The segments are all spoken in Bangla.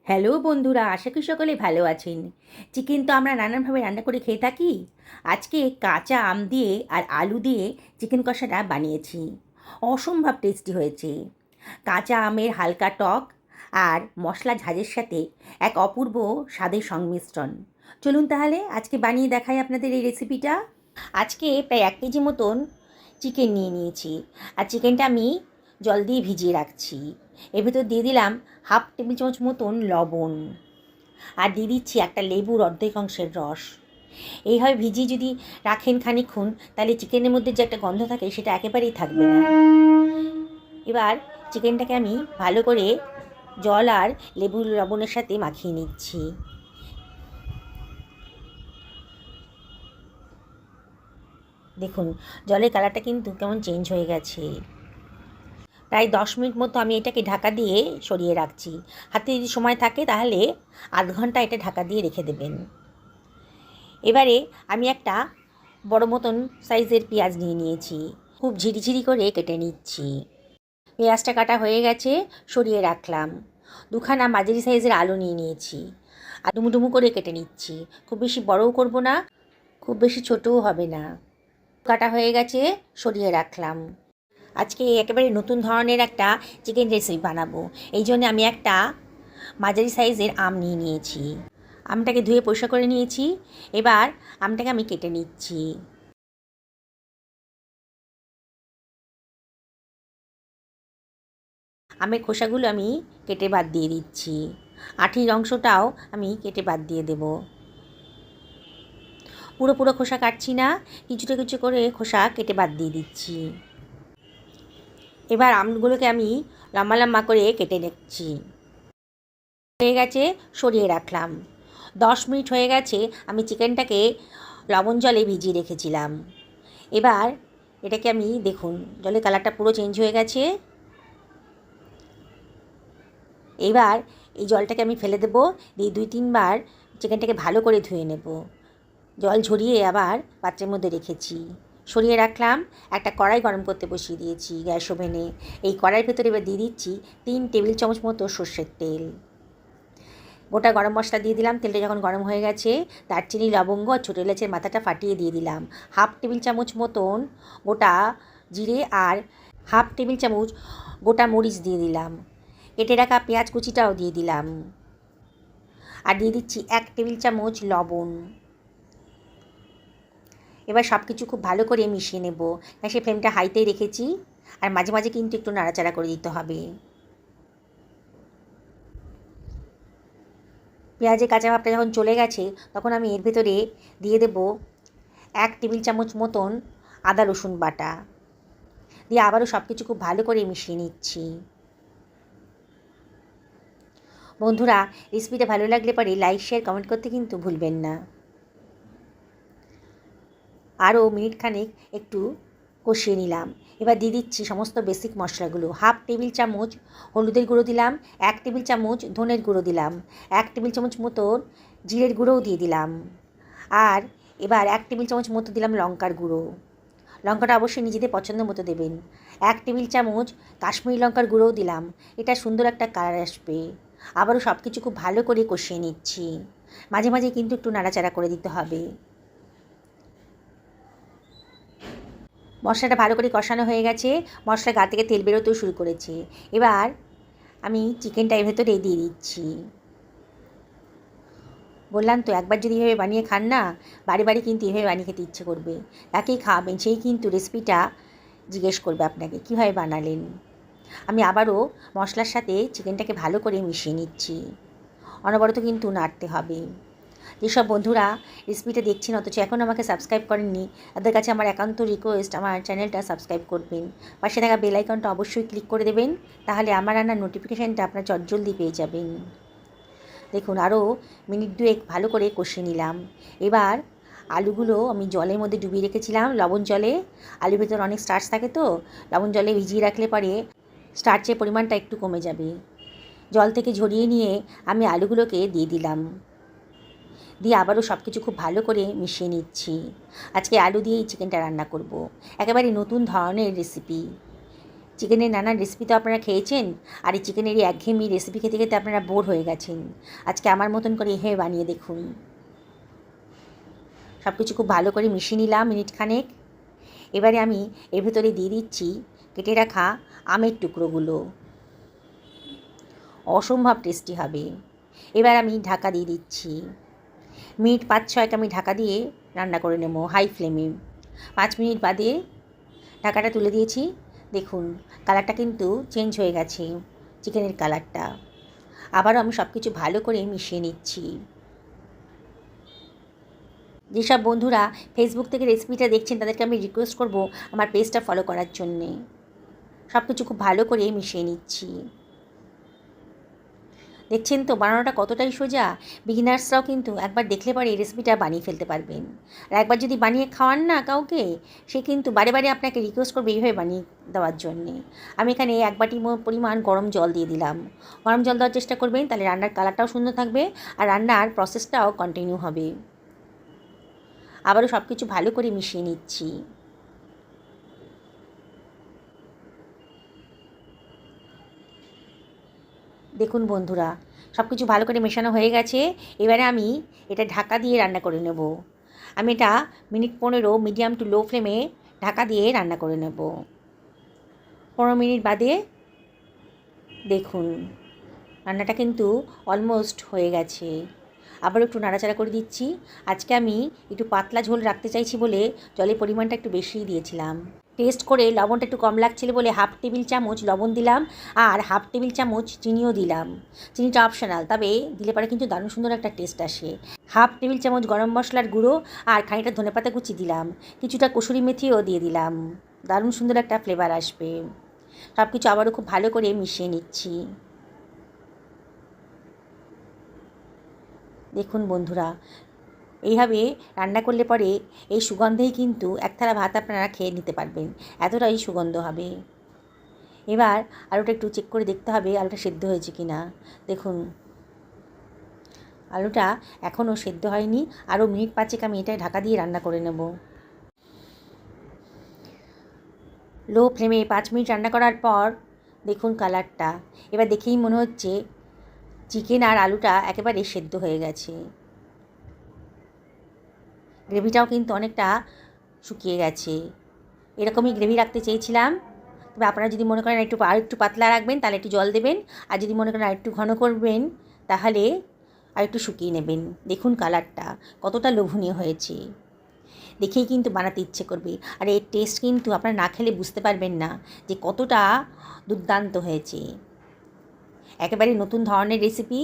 হ্যালো বন্ধুরা, আশা করি সকলে ভালো আছেন। চিকেন তো আমরা নানানভাবে রান্না করে খেয়ে থাকি। আজকে কাঁচা আম দিয়ে আর আলু দিয়ে চিকেন কষাটা বানিয়েছি। অসম্ভব টেস্টি হয়েছে। কাঁচা আমের হালকা টক আর মশলা ঝাঁঝের সাথে এক অপূর্ব স্বাদের সংমিশ্রণ। চলুন তাহলে আজকে বানিয়ে দেখাই আপনাদের এই রেসিপিটা। আজকে প্রায় 1 কেজি মতন চিকেন নিয়ে নিয়েছি। আর চিকেনটা আমি জল দিয়ে ভিজিয়ে রাখছি। এর ভেতর দিয়ে দিলাম 1/2 টেবিল চামচ মতন লবণ, আর দিয়ে দিচ্ছি একটা লেবুর অর্ধেক অংশের রস। এইভাবে ভিজিয়ে যদি রাখেন খানিকক্ষণ, তাহলে চিকেনের মধ্যে যে একটা গন্ধ থাকে সেটা একেবারেই থাকবে না। এবার চিকেনটাকে আমি ভালো করে জল আর লেবুর লবণের সাথে মাখিয়ে নিচ্ছি। দেখুন, জলের কালারটা কিন্তু কেমন চেঞ্জ হয়ে গেছে। প্রায় 10 মিনিট মতো আমি এটাকে ঢাকা দিয়ে সরিয়ে রাখছি। হাতে যদি সময় থাকে তাহলে আধ ঘন্টা এটা ঢাকা দিয়ে রেখে দেবেন। এবারে আমি একটা বড় মতন সাইজের পেঁয়াজ নিয়ে নিয়েছি। খুব ঝিরিঝিরি করে কেটে নিচ্ছি। পেঁয়াজটা কাটা হয়ে গেছে, সরিয়ে রাখলাম। দুখানা মাঝারি সাইজের আলু নিয়ে নিয়েছি আর ডুমু ডুমু করে কেটে নিচ্ছি। খুব বেশি বড়ও করব না, খুব বেশি ছোটও হবে না। কাটা হয়ে গেছে, সরিয়ে রাখলাম। আজকে একেবারে নতুন ধরনের একটা চিকেন রেসিপি বানাবো। এই জন্য আমি একটা মাঝারি সাইজের আম নিয়ে নিয়েছি। আমটাকে ধুয়ে পরিষ্কার করে নিয়েছি। এবার আমটাকে আমি কেটে নিচ্ছি। আমের খোসাগুলো আমি কেটে বাদ দিয়ে দিচ্ছি। আঠির অংশটাও আমি কেটে বাদ দিয়ে দেব। পুরো পুরো খোসা কাটছি না, কিছুটা কিছু করে খোসা কেটে বাদ দিয়ে দিচ্ছি। এবার আমগুলোকে আমি লম্বা লম্বা করে কেটে নিচ্ছি। হয়ে গেছে, সরিয়ে রাখলাম। 10 মিনিট হয়ে গেছে, আমি চিকেনটাকে লবণ জলে ভিজিয়ে রেখেছিলাম। এবার এটাকে আমি দেখুন, জলের কালারটা পুরো চেঞ্জ হয়ে গেছে। এবার এই জলটাকে আমি ফেলে দেবো, দিয়ে 2-3 বার চিকেনটাকে ভালো করে ধুয়ে নেব। জল ঝরিয়ে আবার পাত্রের মধ্যে রেখেছি। সরিয়ে রাখলাম। একটা কড়াই গরম করতে বসিয়ে দিয়েছি গ্যাস ওভেনে। এই কড়াইয়ের ভেতরে এবার দিয়ে দিচ্ছি 3 টেবিল চামচ মতো সর্ষের তেল। গোটা গরম মশলা দিয়ে দিলাম। তেলটা যখন গরম হয়ে গেছে, দারচিনি, লবঙ্গ আর ছোটো এলাচের মাথাটা ফাটিয়ে দিয়ে দিলাম। 1/2 টেবিল চামচ মতন গোটা জিরে আর 1/2 টেবিল চামচ গোটা মরিচ দিয়ে দিলাম। কেটে রাখা পেঁয়াজ কুচিটাও দিয়ে দিলাম। আর দিয়ে দিচ্ছি 1 টেবিল চামচ লবণ। এবার সব কিছু খুব ভালো করে মিশিয়ে নেব। গ্যাসের ফ্লেমটা হাইতেই রেখেছি, আর মাঝে মাঝে কিন্তু একটু নাড়াচাড়া করে দিতে হবে। পেঁয়াজের কাঁচা ভাবটা যখন চলে গেছে, তখন আমি এর ভেতরে দিয়ে দেব 1 টেবিল চামচ মতন আদা রসুন বাটা। দিয়ে আবারও সব কিছু খুব ভালো করে মিশিয়ে নিচ্ছি। বন্ধুরা, রেসিপিটা ভালো লাগলে পরে লাইক, শেয়ার, কমেন্ট করতে কিন্তু ভুলবেন না। আরও মিনিট খানেক একটু কষিয়ে নিলাম। এবার দিয়ে দিচ্ছি সমস্ত বেসিক মশলাগুলো। 1/2 টেবিল চামচ হলুদের গুঁড়ো দিলাম, 1 টেবিল চামচ ধনের গুঁড়ো দিলাম, 1 টেবিল চামচ মতন জিরের গুঁড়োও দিয়ে দিলাম। আর এবার 1 টেবিল চামচ মতো দিলাম লঙ্কার গুঁড়ো। লঙ্কাটা অবশ্যই নিজেদের পছন্দ মতো দেবেন। 1 টেবিল চামচ কাশ্মীরি লঙ্কার গুঁড়োও দিলাম। এটা সুন্দর একটা কালার আসবে। আবারও সব কিছু খুব ভালো করে কষিয়ে নিচ্ছি। মাঝে মাঝে কিন্তু একটু নাড়াচাড়া করে দিতে হবে। মশলাটা ভালো করে কষানো হয়ে গেছে। মশলা গা থেকে তেল বেরোতেও শুরু করেছে। এবার আমি চিকেনটা এর ভেতরে দিয়ে দিচ্ছি। বললাম তো, একবার যদি এভাবে বানিয়ে খান না, বাড়ি বাড়ি কিন্তু এভাবে বানিয়ে খেতে ইচ্ছে করবে। যাকেই খাওয়াবেন সেই কিন্তু রেসিপিটা জিজ্ঞেস করবে আপনাকে কীভাবে বানালেন। আমি আবারও মশলার সাথে চিকেনটাকে ভালো করে মিশিয়ে নিচ্ছি। অনবরত কিন্তু নাড়তে হবে। যেসব বন্ধুরা রেসিপিটা দেখছেন অথচ এখন আমাকে সাবস্ক্রাইব করেননি, তাদের কাছে আমার একান্ত রিকোয়েস্ট, আমার চ্যানেলটা সাবস্ক্রাইব করবেন। পাশে থাকা বেল আইকনটা অবশ্যই ক্লিক করে দেবেন, তাহলে আমার রান্নার নোটিফিকেশানটা আপনার চটজলদি পেয়ে যাবেন। দেখুন, আরও মিনিট 2 ভালো করে কষিয়ে নিলাম। এবার আলুগুলো আমি জলের মধ্যে ডুবিয়ে রেখেছিলাম, লবণ জলে। আলুর ভেতর অনেক স্টার্চ থাকে, তো লবণ জলে ভিজিয়ে রাখলে পরে স্টার্চের পরিমাণটা একটু কমে যাবে। জল থেকে ঝরিয়ে নিয়ে আমি আলুগুলোকে দিয়ে দিলাম। দিয়ে আবারও সব কিছু খুব ভালো করে মিশিয়ে নিচ্ছি। আজকে আলু দিয়েই চিকেনটা রান্না করব। একেবারে নতুন ধরনের রেসিপি। চিকেনের নানান রেসিপি তো আপনারা খেয়েছেন, আর এই চিকেনের এই একঘেয়েমি রেসিপি খেতে খেতে আপনারা বোর হয়ে গেছেন। আজকে আমার মতন করে এভাবে বানিয়ে দেখুন। সব কিছু খুব ভালো করে মিশিয়ে নিলাম মিনিটখানেক। এবারে আমি এর ভেতরে দিয়ে দিচ্ছি কেটে রাখা আমের টুকরোগুলো। অসম্ভব টেস্টি হবে। এবার আমি ঢাকা দিয়ে দিচ্ছি। মিনিট 5-6 আমি ঢাকা দিয়ে রান্না করে নেব হাই ফ্লেমে। 5 মিনিট বাদে ঢাকাটা তুলে দিয়েছি। দেখুন কালারটা কিন্তু চেঞ্জ হয়ে গেছে, চিকেনের কালারটা। আবারও আমি সব কিছু ভালো করে মিশিয়ে নিচ্ছি। যেসব বন্ধুরা ফেসবুক থেকে রেসিপিটা দেখছেন তাদেরকে আমি রিকোয়েস্ট করব আমার পেজটা ফলো করার জন্যে। সব কিছু খুব ভালো করে মিশিয়ে নিচ্ছি। দেখছেন তো বানানোটা কতটাই সোজা। বিগিনার্সরাও কিন্তু একবার দেখলে পরে এই রেসিপিটা বানিয়ে ফেলতে পারবেন। আর একবার যদি বানিয়ে খাওয়ান না কাউকে, সে কিন্তু বারে বারে আপনাকে রিকোয়েস্ট করবে এইভাবে বানিয়ে দেওয়ার জন্যে। আমি এখানে 1 বাটি পরিমাণ গরম জল দিয়ে দিলাম। গরম জল দেওয়ার চেষ্টা করবেন, তাহলে রান্নার কালারটাও সুন্দর থাকবে আর রান্নার প্রসেসটাও কন্টিনিউ হবে। আবারও সব কিছু ভালো করে মিশিয়ে নিচ্ছি। দেখুন বন্ধুরা সব কিছু ভালো করে মেশানো হয়ে গেছে। এবারে আমি এটা ঢাকা দিয়ে রান্না করে নেব। আমি এটা মিনিট 15 মিডিয়াম টু লো ফ্লেমে ঢাকা দিয়ে রান্না করে নেব। 15 মিনিট বাদে দেখুন রান্নাটা কিন্তু অলমোস্ট হয়ে গেছে। আবার একটু নাড়াচাড়া করে দিচ্ছি। আজকে আমি একটু পাতলা ঝোল রাখতে চাইছি বলে জলের পরিমাণটা একটু বেশিই দিয়েছিলাম। টেস্ট করে লবণটা একটু কম লাগছিল বলে 1/2 টেবিল চামচ লবণ দিলাম আর 1/2 টেবিল চামচ চিনিও দিলাম। চিনিটা অপশনাল, তবে দিলে পরে কিন্তু দারুণ সুন্দর একটা টেস্ট আসে। 1/2 টেবিল চামচ গরম মশলার গুঁড়ো আর খানিকটা ধনেপাতা কুচি দিলাম। কিছুটা কসুরি মেথিও দিয়ে দিলাম, দারুণ সুন্দর একটা ফ্লেভার আসবে। সব কিছু আবারও খুব ভালো করে মিশিয়ে নিচ্ছি। দেখুন বন্ধুরা এইভাবে রান্না করলে পরে এই সুগন্ধেই কিন্তু এক থালা ভাত আপনারা খেয়ে নিতে পারবেন, এতটাই সুগন্ধ হবে। এবার আলুটা একটু চেক করে দেখতে হবে আলুটা সেদ্ধ হয়েছে কি না। দেখুন আলুটা এখনও সেদ্ধ হয়নি, আরও মিনিট 5 আমি এটা ঢাকা দিয়ে রান্না করে নেব। লো ফ্লেমে 5 মিনিট রান্না করার পর দেখুন কালারটা। এবার দেখেই মনে হচ্ছে চিকেন আর আলুটা একেবারে সেদ্ধ হয়ে গেছে। গ্রেভিটাও কিন্তু অনেকটা শুকিয়ে গেছে। এরকমই গ্রেভি রাখতে চেয়েছিলাম, তবে আপনারা যদি মনে করেন আরেকটু পাতলা রাখবেন তাহলে একটু জল দেবেন, আর যদি মনে করেন আরেকটু ঘন করবেন তাহলে আরেকটু শুকিয়ে নেবেন। দেখুন কালারটা কতটা লোভনীয় হয়েছে, দেখেই কিন্তু বানাতে ইচ্ছে করবে। আর এর টেস্ট কিন্তু আপনারা না খেলে বুঝতে পারবেন না যে কতটা দুর্দান্ত হয়েছে। একেবারে নতুন ধরনের রেসিপি,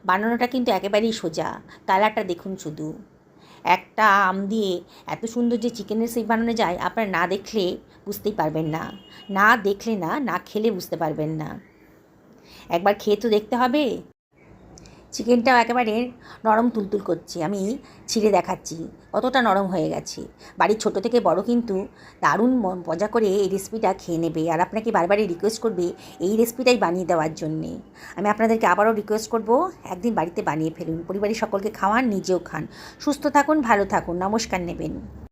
বানানোটা কিন্তু একেবারেই সোজা। কালারটা দেখুন শুধু। একটা আম দিয়ে এত সুন্দর যে চিকেনের রেসিপি বানানো যায় আপনারা না দেখলে বুঝতেই পারবেন না, না দেখলে না খেলে বুঝতে পারবেন না। একবার খেয়ে তো দেখতে হবে। চিকেনটাও একেবারে নরম তুলতুল করছে, আমি ছিঁড়ে দেখাচ্ছি কতটা নরম হয়ে গেছে। বাড়ির ছোট থেকে বড় কিন্তু দারুণ মজা করে এই রেসিপিটা খেয়ে নেবে, আর আপনাকে বারবারই রিকোয়েস্ট করবে এই রেসিপিটাই বানিয়ে দেওয়ার জন্যে। আমি আপনাদেরকে আবারও রিকোয়েস্ট করব একদিন বাড়িতে বানিয়ে ফেলুন, পরিবারের সকলকে খাওয়ান, নিজেও খান। সুস্থ থাকুন, ভালো থাকুন, নমস্কার নেবেন।